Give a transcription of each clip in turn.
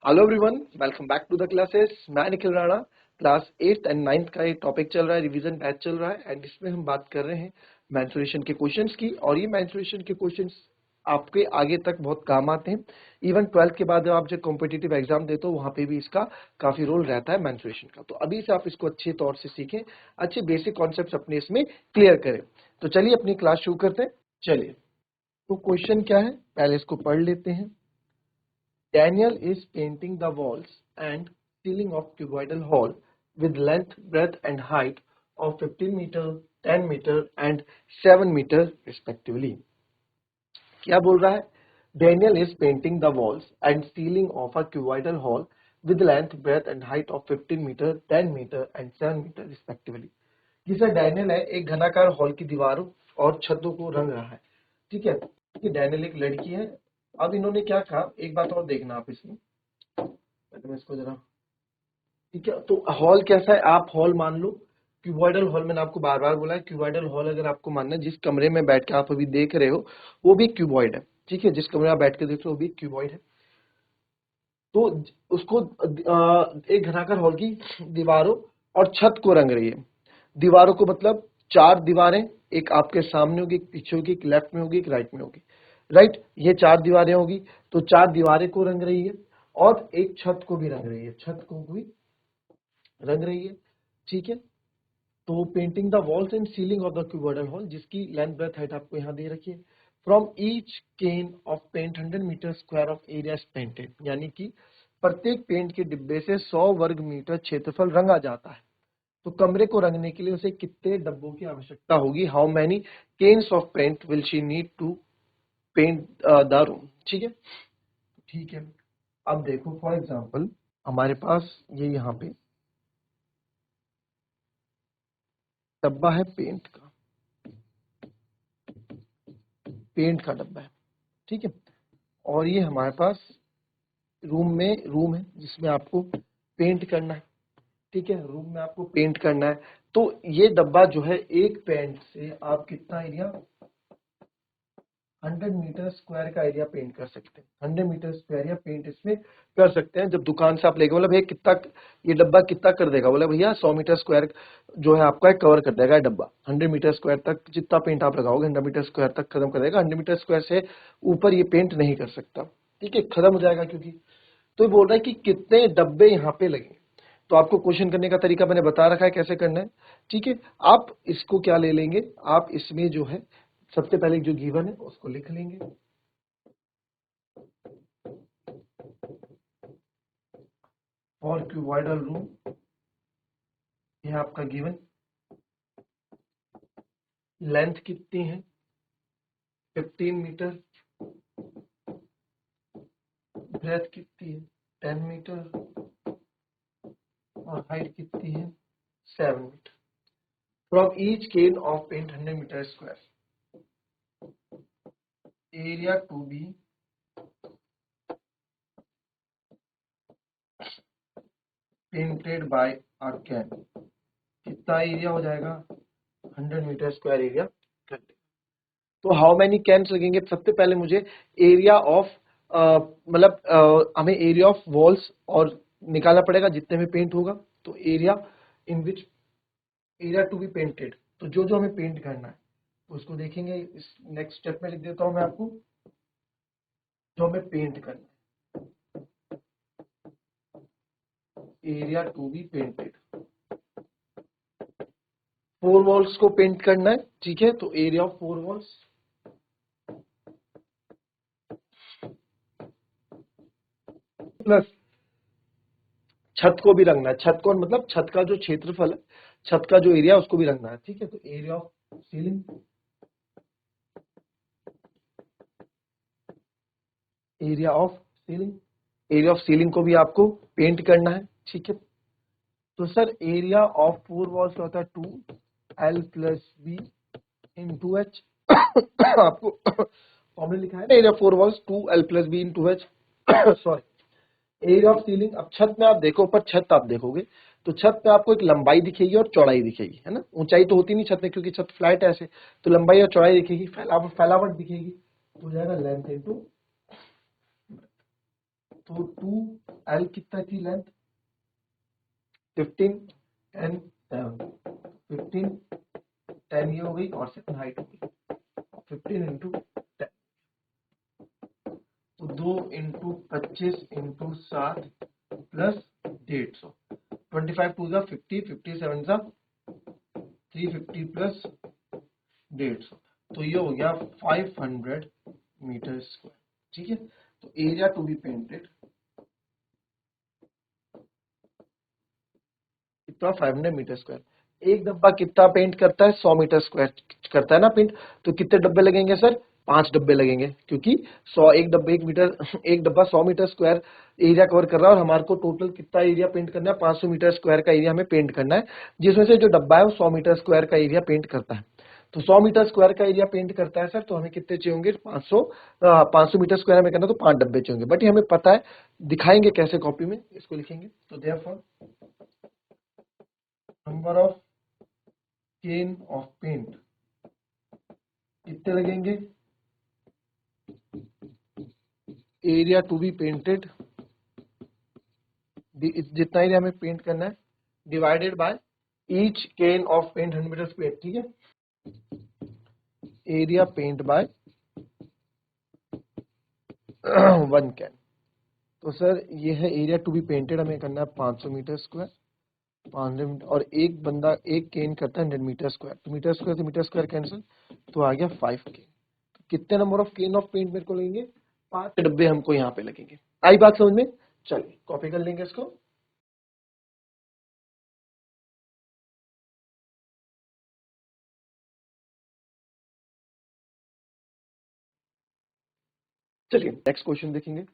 Hello everyone, welcome back to the classes. मैं Nikhil Rana. Class 8th and 9th का ये topic चल रहा है, रिवीजन बैच चल रहा है एंड इसमें हम बात कर रहे हैं मेंस्ट्रुएशन के क्वेश्चंस की। और ये मेंस्ट्रुएशन के क्वेश्चंस आपके आगे तक बहुत काम आते हैं। इवन 12th के बाद जब आप जब कॉम्पिटिटिव एग्जाम देते हो वहां पे भी इसका काफी रोल रहता है मेंस्ट्रुएशन का। तो अभी से आप इसको अच्छे तौर से सीखें, अच्छे बेसिक कॉन्सेप्ट अपने इसमें क्लियर करें। तो चलिए अपनी क्लास शुरू करते हैं। चलिए, तो क्वेश्चन क्या है पहले इसको पढ़ लेते हैं। Daniel is painting the walls and ceiling of cuboidal hall with length, breadth and height of 15 meter, 10 meter and 7 meter respectively. क्या बोल रहा है? Daniel is painting the walls and ceiling of a cuboidal hall with length, breadth and height of 15 meter, 10 meter and 7 meter respectively. जिसे Daniel है एक घनाकार hall की दीवारों और छतों को रंग रहा है। ठीक है, कि डैनियल एक लड़की है। अब इन्होंने क्या कहा, एक बात और देखना आप इसमें, मैं इसको जरा, ठीक है। तो हॉल कैसा है, आप हॉल मान लो क्यूबॉइडल हॉल। मैंने आपको बार बार बोला है क्यूबॉइडल हॉल अगर आपको मानना है, जिस कमरे में बैठ के आप अभी देख रहे हो वो भी क्यूबॉइड है। ठीक है, जिस कमरे में आप बैठ के देख रहे हो वो भी क्यूबॉइड है। तो उसको एक घनाकार हॉल की दीवारों और छत को रंग रही है। दीवारों को मतलब चार दीवारें, एक आपके सामने होगी, एक पीछे होगी, एक लेफ्ट में होगी, एक राइट में होगी। राइट, ये चार दीवारें होगी। तो चार दीवारें को रंग रही है और एक छत को भी रंग रही है, छत को भी रंग रही है। ठीक है, तो painting the walls and ceiling of the cuboidal hall, जिसकी लेंथ ब्रेथ हाइट आपको यहाँ दे रखी है। From each can of paint 100 metre square of area painted, यानी कि प्रत्येक पेंट के डिब्बे से 100 वर्ग मीटर क्षेत्रफल रंगा जाता है। तो कमरे को रंगने के लिए उसे कितने डब्बों की आवश्यकता होगी? How many cans of paint will she need to paint the room. ठीक है, ठीक है। अब देखो फॉर एग्जाम्पल हमारे पास ये यहाँ पे डब्बा है पेंट का, पेंट का डब्बा है। ठीक है, और ये हमारे पास रूम है जिसमें आपको पेंट करना है। ठीक है, रूम में आपको पेंट करना है। तो ये डब्बा जो है, एक पेंट से आप कितना एरिया, 100 मीटर स्क्वायर का एरिया पेंट कर सकते हैं। 100 मीटर स्क्वायर या पेंट इसमें कर सकते हैं। जब दुकान से आप लेके, बोला भैया कितना ये डब्बा कितना कर देगा, बोला भैया 100 मीटर स्क्वायर जो है आपका कवर कर देगा ये डब्बा। 100 मीटर स्क्वायर तक जितना पेंट आप लगाओगे 100 मीटर स्क्वायर तक खत्म कर देगा। 100 मीटर स्क्वायर से ऊपर ये पेंट नहीं कर सकता। ठीक है, खत्म हो जाएगा। क्योंकि तो ये बोल रहा है कि कितने डब्बे यहाँ पे लगे। तो आपको क्वेश्चन करने का तरीका मैंने बता रखा है कैसे करना है। ठीक है, आप इसको क्या ले लेंगे, आप इसमें जो है सबसे पहले जो गिवन है उसको लिख लेंगे। और क्यूबॉइडल रूम, यह आपका गिवन। लेंथ कितनी है, 15 मीटर। ब्रेथ कितनी है, 10 मीटर। और हाइट कितनी है, 7 metre. From each can of paint 100 metre square, area to be painted by a can, कितना एरिया हो जाएगा, 100 मीटर स्क्वायर एरिया कर देगा। तो हाउ मैनी कैन्स लगेंगे, सबसे पहले मुझे एरिया ऑफ मतलब हमें एरिया ऑफ वॉल्स और निकालना पड़ेगा जितने में पेंट होगा। तो area in which area to be painted, तो जो जो हमें पेंट करना है उसको देखेंगे। इस नेक्स्ट स्टेप में लिख देता हूं मैं आपको, जो हमें पेंट करना है, area to be painted. 4 walls को पेंट करना है। ठीक है, तो एरिया ऑफ 4 वॉल्स प्लस छत को भी रंगना है। छत को मतलब छत का जो क्षेत्रफल है, छत का जो एरिया उसको भी रंगना है। ठीक है, तो area of ceiling, area of ceiling, area of ceiling को भी आपको पेंट करना है। ठीक है, तो सर एरिया ऑफ 4 वॉल्स क्या होता है, 2L plus be in 2H। आपको फॉर्मूला लिखा है ना, area 4 walls 2L plus be in 2H। Sorry, area of ceiling. अब छत में आप देखो, ऊपर छत आप देखोगे तो छत पे आपको एक लंबाई दिखेगी और चौड़ाई दिखेगी, है ना। ऊंचाई तो होती नहीं छत में क्योंकि छत फ्लैट है ऐसे, तो लंबाई और चौड़ाई दिखेगी, फैलावट दिखेगी। तो हो जाएगा लेंथ इनटू, तो 2L कितना थी लेंथ 15 एंड 15 10 ये हो गई और 7 हाइट हो गई 15 इंटू 10 तो 2 इंटू 25 इंटू 7 प्लस 150 25 टू जा 50 57 जा 350 प्लस 150 तो ये हो गया 500 मीटर स्क्वायर। ठीक है, तो एरिया टू बी पेंटेड कितना 500 मीटर स्क्वायर। एक डब्बा कितना पेंट करता है 100 मीटर स्क्वायर करता है ना पेंट, तो कितने डब्बे लगेंगे सर 5 डब्बे लगेंगे, क्योंकि 100 एक डब्बे एक डब्बा 100 मीटर स्क्वायर एरिया कवर कर रहा है और हमारे को टोटल कितना एरिया पेंट करना है 500 मीटर स्क्वायर का एरिया हमें पेंट करना है, जिसमें से जो डब्बा है वो 100 मीटर स्क्वायर का एरिया पेंट करता है। तो 100 मीटर स्क्वायर का एरिया पेंट करता है सर, तो हमें कितने चाहिए होंगे 500 मीटर स्क्वायर में करना तो 5 डब्बे चाहिए होंगे, बट ये हमें पता है, दिखाएंगे कैसे कॉपी में इसको लिखेंगे। तो therefore number of can of paint कितने लगेंगे, एरिया टू बी पेंटेड जितना एरिया हमें पेंट करना है divided by each can of paint 100 metre square. ठीक है, एरिया पेंट बाय 1 कैन। तो सर ये है एरिया टू बी पेंटेड, हमें करना है 500 मीटर स्क्वायर 500 मीटर, और एक बंदा एक केन करता है 100 मीटर स्क्वायर, तो मीटर स्क्वायर से मीटर स्क्वायर कैंसिल, तो आ गया 5 केन। तो कितने number of can of paint मेरे को लगेंगे 5 डब्बे हमको यहाँ पे लगेंगे। आई बात समझ में, चलिए कॉपी कर लेंगे इसको। चलिए नेक्स्ट क्वेश्चन देखेंगे।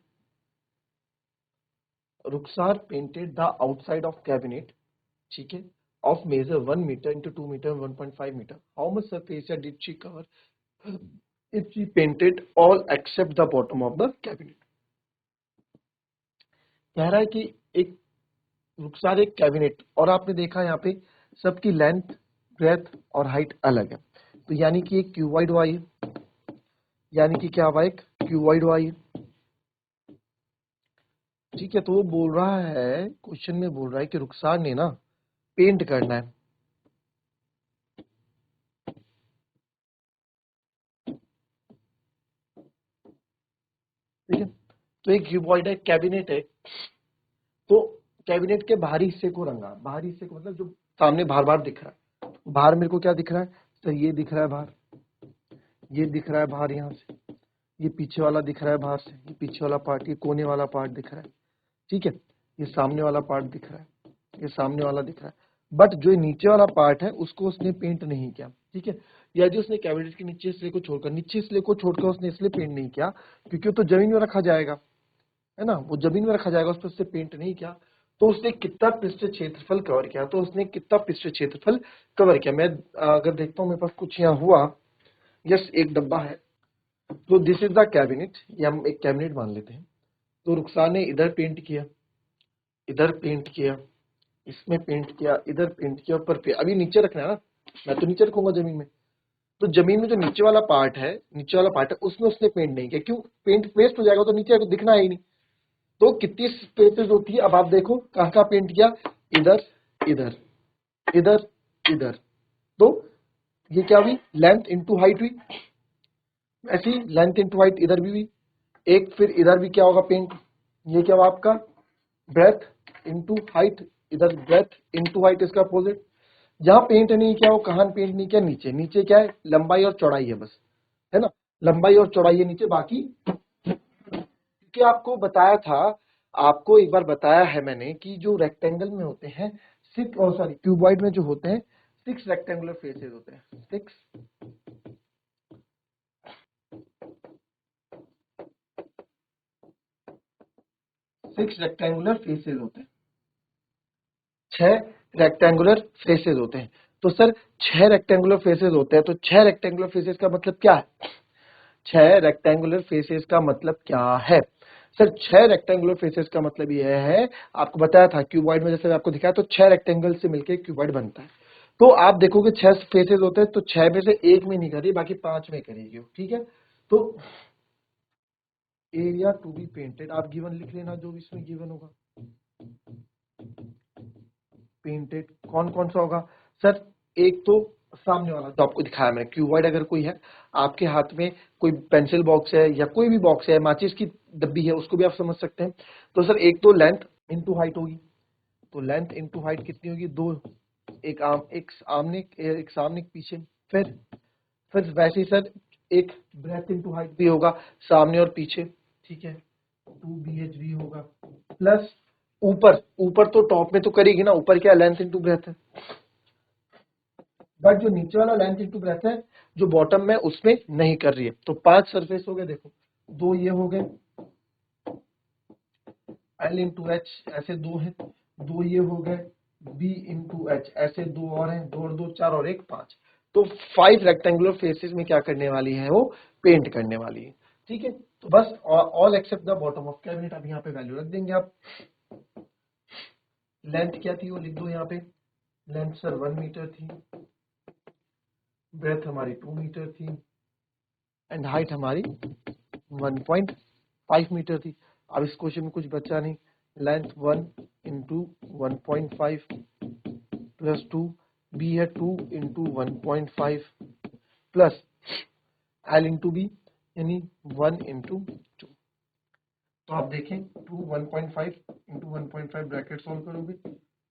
Rukhsar painted the outside of cabinet, ठीक है, of measure 1 meter into 2 meter 1.5 meter. How much surface area did she cover if she painted all except the bottom of the cabinet? कह रहा है कि एक रुखसार एक कैबिनेट, और आपने देखा यहाँ पे सबकी लेंथ ब्रेथ और हाइट अलग है, तो यानी कि एक क्यूबॉइड वाई है, यानी कि क्या हुआ एक क्यूबॉइड वाई है। ठीक है, तो वो बोल रहा है क्वेश्चन में बोल रहा है कि रुखसार ने ना पेंट करना है, ठीक है, तो एक क्यूबॉइड है कैबिनेट है, तो कैबिनेट के बाहरी हिस्से को रंगा, बाहरी हिस्से को मतलब जो सामने बाहर बाहर दिख रहा है, बाहर मेरे को क्या दिख रहा है, तो ये दिख रहा है बाहर, ये दिख रहा है बाहर यहाँ से, ये पीछे वाला दिख रहा है बाहर से, ये पीछे वाला पार्ट, ये कोने वाला पार्ट दिख रहा है, ठीक है, ये सामने वाला पार्ट दिख रहा है, ये सामने वाला दिख रहा है, बट जो नीचे वाला पार्ट है उसको उसने पेंट नहीं किया। ठीक है, या जो उसने कैबिनेट के नीचे इसलिए को छोड़कर, नीचे इसलिए को छोड़कर उसने इसलिए पेंट नहीं किया क्योंकि वो तो जमीन में रखा जाएगा, है ना, वो जमीन में रखा जाएगा, उस पर उससे पेंट नहीं किया, तो उसने कितना पृष्ठ क्षेत्रफल कवर किया, तो उसने कितना पृष्ठ क्षेत्रफल कवर किया। मैं अगर देखता हूँ मेरे पास कुछ यहाँ हुआ, यस एक डब्बा है, तो दिस इज द कैबिनेट, ये हम एक कैबिनेट मान लेते हैं, तो रुखसार ने इधर पेंट किया, इधर पेंट किया, इसमें पेंट किया, इधर पेंट किया, ऊपर पे अभी नीचे रखना है ना, मैं तो नीचे रखूंगा जमीन में, तो जमीन में जो नीचे वाला पार्ट है, नीचे वाला पार्ट है उसमें उसने पेंट नहीं किया, क्यों, पेंट वेस्ट हो जाएगा, तो नीचे तो दिखना ही नहीं। तो कितनी स्पेसेस होती है, अब आप देखो कहाँ कहाँ पेंट किया, इधर इधर इधर इधर, तो ये क्या हुई लेंथ इंटू हाइट हुई, ऐसी लेंथ इंटू हाइट इधर भी हुई एक, फिर इधर भी क्या होगा पेंट, ये क्या हुआ आपका ब्रेथ इंटू हाइट, इधर ब्रेथ इंटू हाइट, इसका अपोजिट। जहां पेंट नहीं किया वो कहां पेंट नहीं किया, नीचे, नीचे क्या है लंबाई और चौड़ाई है बस, है ना, लंबाई और चौड़ाई है नीचे, बाकी क्योंकि आपको बताया था, आपको एक बार बताया है मैंने कि जो रेक्टेंगल में होते हैं सिक्स, और सॉरी क्यूबॉइड में जो होते हैं 6 रेक्टेंगुलर फेसेस होते हैं, 6 रेक्टेंगुलर फेसेस होते हैं, 6 रेक्टेंगुलर फेसेस होते हैं। तो सर 6 रेक्टेंगुलर फेसेस होते हैं, तो 6 रेक्टेंगुलर फेसेस का मतलब क्या है, 6 रेक्टेंगुलर फेसेस का मतलब क्या है सर, 6 रेक्टेंगुलर फेसेस का मतलब यह है, आपको बताया था क्यूबॉइड में जैसे आपको दिखाया, तो 6 रेक्टेंगल से मिलकर क्यूबॉइड बनता है। तो आप देखोगे 6 फेसेस होते हैं, तो 6 में से एक में नहीं करी, बाकी 5 में करेगी, ठीक है। तो एरिया टू बी पेंटेड, आप गिवन लिख लेना जो भी इसमें गिवन होगा। पेंटेड कौन कौन सा होगा सर? एक तो सामने वाला जो आपको दिखाया मैंने क्यूबॉइड, अगर कोई है आपके हाथ में, कोई पेंसिल बॉक्स है या कोई भी बॉक्स है, माचिस की डब्बी है, उसको भी आप समझ सकते हैं। तो सर एक तो लेंथ इनटू हाइट होगी, तो लेंथ इनटू हाइट कितनी होगी? 2, एक सामने एक पीछे। फिर वैसे ही सर एक ब्रेथ इनटू हाइट भी होगा, सामने और पीछे, ठीक है, 2BHV होगा। प्लस ऊपर, ऊपर तो टॉप में तो करेगी ना, ऊपर क्या लेंथ इनटू ब्रेथ है, बट जो नीचे वाला लेंथ इनटू ब्रेथ है जो बॉटम में उसमें नहीं कर रही है। तो 5 सरफेस हो गए, देखो 2 ये हो गए, L इंटू एच ऐसे 2 है, 2 ये हो गए, B इंटू एच ऐसे 2 और हैं, 2 और 2 4 और 1 5। तो 5 रेक्टेंगुलर फेसेस में क्या करने वाली है वो? पेंट करने वाली है, ठीक है। तो बस all except the bottom of cabinet. अब यहाँ पे वैल्यू रख देंगे आप। लेंथ क्या थी वो लिख दो यहाँ पे, लेंथ सर 1 मीटर थी, ब्रेथ हमारी 2 मीटर थी, एंड हाइट हमारी 1.5 मीटर थी। अब इस क्वेश्चन में कुछ बचा नहीं, लेंथ 1 इंटू 1.5 प्लस 2, बी है 2 into 1.5 plus l into b यानी 1 इंटू 2। तो आप देखें 2 1.5 इंटू 1.5 ब्रैकेट सॉल्व करोगे,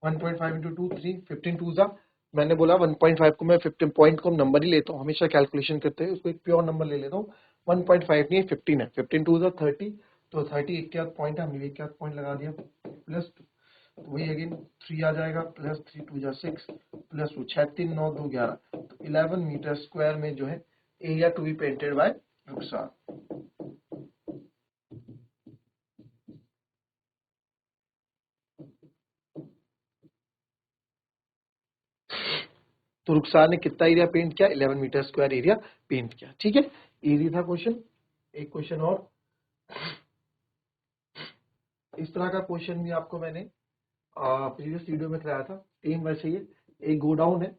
1.5 इंटू 2 3, 15 2 जा, मैंने बोला 1.5 को मैं 15 पॉइंट को नंबर ही लेता हूँ, हमेशा कैलकुलेशन करते हैं उसको एक प्योर नंबर ले लेता हूँ। 1.5 नहीं 15 है, 15 2 जा 30, तो 30 एक के पॉइंट है, हमने एक के पॉइंट लगा दिया, प्लस 2, तो वही अगेन 3 आ जाएगा, प्लस 3 2 जा 6, प्लस 2 6 3 9 2 11, तो 11 मीटर स्क्वायर में जो है area to be painted by Rukhsar. तो रुखसार ने कितना एरिया पेंट किया? 11 मीटर स्क्वायर एरिया पेंट किया, ठीक है। इजी था क्वेश्चन। एक क्वेश्चन और, इस तरह का क्वेश्चन भी आपको मैंने प्रीवियस वीडियो में कराया था, सेम वैसे ही। एक गोडाउन है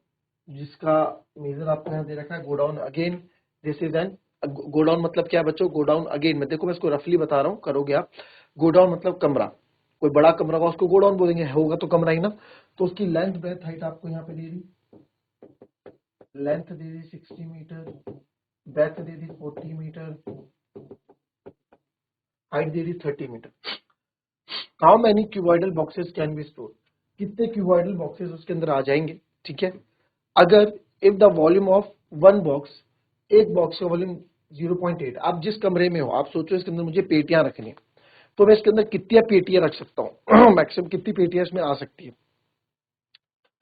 जिसका मेजर आपको यहाँ दे रखा है, godown again this is an, godown मतलब क्या है बच्चों? गोडाउन अगेन में देखो, मैं इसको रफली बता रहा हूँ, करोगे आप। गोडाउन मतलब कमरा, कोई बड़ा कमरा होगा उसको गोडाउन बोलेंगे, होगा तो कमरा ही ना। तो उसकी लेंथ ब्रेथ हाइट आपको यहाँ पे दे दी, लेंथ दे दी 60 मीटर, ब्रेथ दे दी 40 मीटर, हाइट दे दी 30 metre. How many cuboidal boxes can be store? कितने क्यूबॉइडल बॉक्सेस उसके अंदर आ जाएंगे, ठीक है। अगर if the volume of one box, एक बॉक्स का वॉल्यूम 0.8, आप जिस कमरे में हो, आप सोचो इसके अंदर मुझे पेटियां रखनी है, तो मैं इसके अंदर कितनी पेटियां रख सकता हूँ? मैक्सिमम कितनी पेटियां इसमें आ सकती है?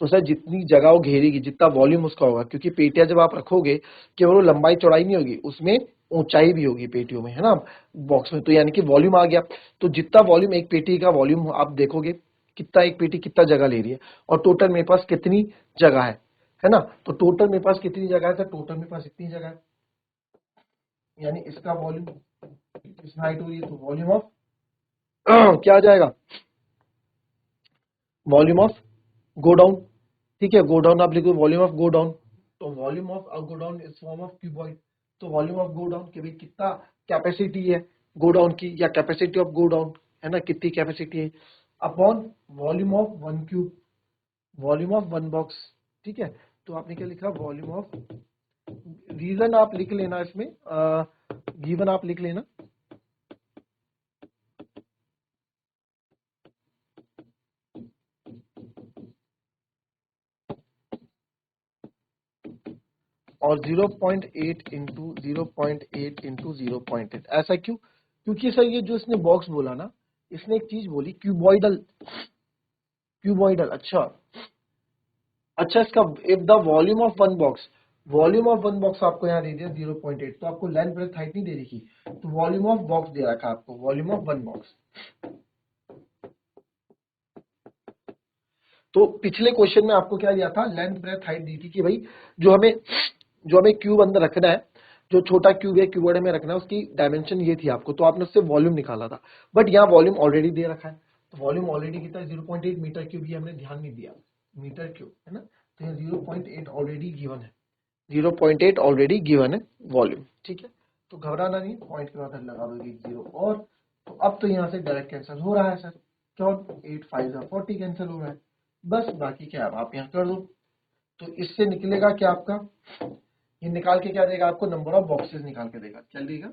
तो सर जितनी जगह वो घेरेगी, जितना वॉल्यूम उसका होगा, क्योंकि पेटियां जब आप रखोगे केवल वो लंबाई चौड़ाई नहीं होगी, उसमें ऊंचाई भी होगी पेटियों में, है ना, बॉक्स में। तो यानी कि वॉल्यूम आ गया। तो जितना वॉल्यूम एक पेटी का वॉल्यूम आप देखोगे, कितना एक पेटी कितना जगह ले रही है, और टोटल मेरे पास कितनी जगह है ना। तो टोटल मेरे पास कितनी जगह है? तो टोटल मेरे पास इतनी जगह है, यानी इसका वॉल्यूम, इसमें हाइट हो रही है, तो वॉल्यूम ऑफ क्या आ जाएगा? वॉल्यूम ऑफ गोडाउन, ठीक है। गोडाउन आप लिखो, वॉल्यूम ऑफ गोडाउन, तो volume of godown is form of cuboid. तो वॉल्यूम ऑफ गोडाउन के भाई कितना कैपेसिटी है गोडाउन की, या कैपेसिटी ऑफ गोडाउन, है ना, कितनी कैपेसिटी है, upon volume of one cube, volume of one box, ठीक है। तो आपने क्या लिखा? वॉल्यूम ऑफ, रीजन आप लिख लेना इसमें, गिवन आप लिख लेना, और 0.8 इंटू 0.8 इंटू 0.8, ऐसा क्यों? क्योंकि सर ये जो इसने बॉक्स बोला ना, इसने एक चीज बोली क्यूबॉइडल, क्यूबॉइडल, अच्छा अच्छा, इसका if the volume of one box, volume of one box आपको यहाँ दे दिया 0.8, तो आपको लेंथ ब्रेथ हाइट नहीं दे रखी, तो वॉल्यूम ऑफ बॉक्स दे रखा आपको, वॉल्यूम ऑफ वन बॉक्स। तो पिछले क्वेश्चन में आपको क्या दिया था? लेंथ ब्रेथ हाइट दी थी कि भाई जो हमें क्यूब अंदर रखना है, जो छोटा क्यूब है क्यूबॉइड में रखना है, उसकी डायमेंशन ये थी आपको, तो आपने उससे वॉल्यूम निकाला था। बट यहाँ वॉल्यूम ऑलरेडी दे रखा है, तो वॉल्यूम ऑलरेडी कितना है? 0.8 मीटर क्यूब, ये हमने ध्यान नहीं दिया, मीटर क्यूब है ना। तो यहाँ 0.8 ऑलरेडी गिवन है, 0.8 ऑलरेडी गिवन है वॉल्यूम, ठीक है। तो घबराना नहीं, पॉइंट के बाद लगा दो एक जीरो और। तो अब तो यहाँ से डायरेक्ट कैंसिल हो रहा है सर, क्यों? 8 5 40 कैंसिल हो रहा है, बस बाकी क्या है आप यहाँ कर दो। तो इससे निकलेगा क्या आपका, ये निकाल के क्या देगा आपको, नंबर ऑफ बॉक्सेस निकाल के देगा। क्या देगा?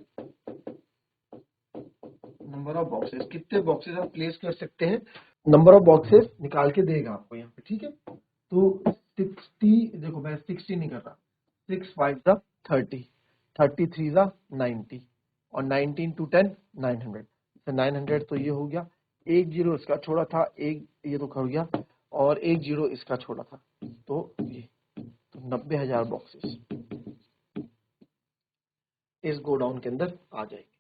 नंबर ऑफ बॉक्सेस, कितने बॉक्सेस आप प्लेस कर सकते हैं, नंबर ऑफ बॉक्सेस निकाल के देगा आपको यहाँ पे, ठीक है। तो 60, देखो मैं 60 नहीं कर रहा, 6 5 जा 30, 33 जा 90 और 19 to 10 900, 900 तो ये हो गया, एक जीरो इसका छोड़ा था, एक ये तो खो गया और एक जीरो इसका छोड़ा था, तो ये तो 90,000 बॉक्सेस इस गोडाउन के अंदर आ जाएंगे,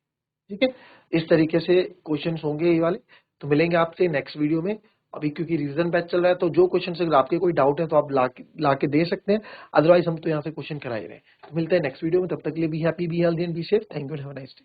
ठीक है। इस तरीके से क्वेश्चंस होंगे ये वाले। तो मिलेंगे आपसे नेक्स्ट वीडियो में। अभी क्योंकि रिवीजन बैच चल रहा है तो जो क्वेश्चन अगर आपके कोई डाउट है तो आप ला के दे सकते हैं, अदरवाइज हम तो यहाँ से क्वेश्चन करा ही रहे हैं। तो मिलते हैं नेक्स्ट वीडियो में, तब तक के लिए be happy, be healthy and be safe. Thank you, have a nice day.